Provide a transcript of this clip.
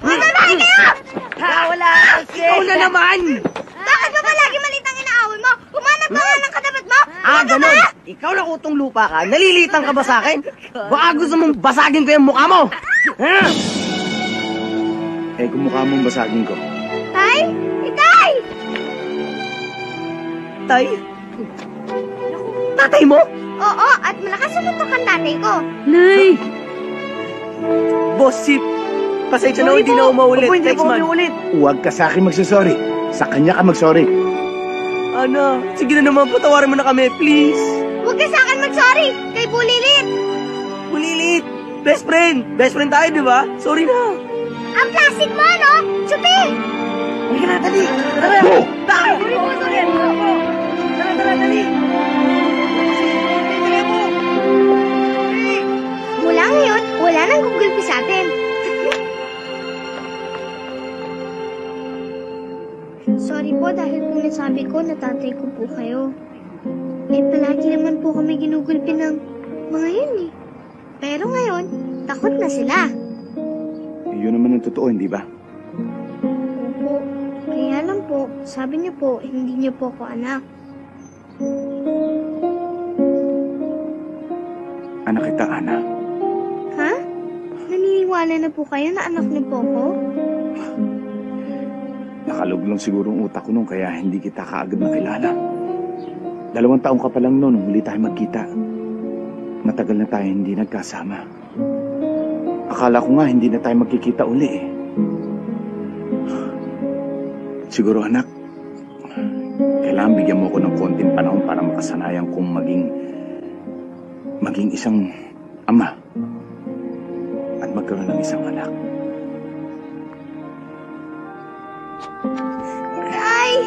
Babae kayo! Wala kasi! Ikaw na naman! Bakit ba palagi maliit ang inaaway mo? Humanap ka nga ng katapat mo! Ganun. Ikaw na utong lupa ka, nalilitang ka ba sa akin? Baka gusto mong basagin ko yung mukha mo! Ha? Kung mukha mong basagin ko. Tay? Itay! Tay? Tatay mo? Oo, at malakas sumuntok ang tatay ko. Nay! Boss Sip, pasensya na, hindi na umaulit. Hindi Next ko month. ulit. Huwag ka sa akin magsasorry. Sa kanya ka magsorry. Ana, sige na naman, patawarin mo na kami, please. Huwag ka sa akin mag-sorry kay Bulilit. Bulilit, best friend. Best friend tayo, di ba? Sorry na. Ang plastic mo, no? Chupi! Halika na, dali. Tara. Go! Tara. Tara, dali. Dali mo. Mula ngayon, wala nang gugulpi sa atin. Sorry po dahil po nasabi ko na tatay ko po kayo. Palagi naman po kami ginugulpi ng mga yun eh. Pero ngayon, takot na sila. Yun naman ang totoo, hindi ba? Opo. Kaya lang po, sabi niyo po, hindi niyo po ako anak. Anak kita, Ana. Ha? Naniniwala na po kayo na anak niyo po ako? Nakaluglong siguro ang utak ko nung kaya hindi kita kaagad nakilala. 2 taon ka pa lang noon nung huli tayo magkita. Matagal na tayo hindi nagkasama. Akala ko nga hindi na tayo magkikita uli eh. Siguro anak, kailangan bigyan mo ko ng konting panahon para makasanayan kong maging isang ama at magkaroon ng isang anak. Ay!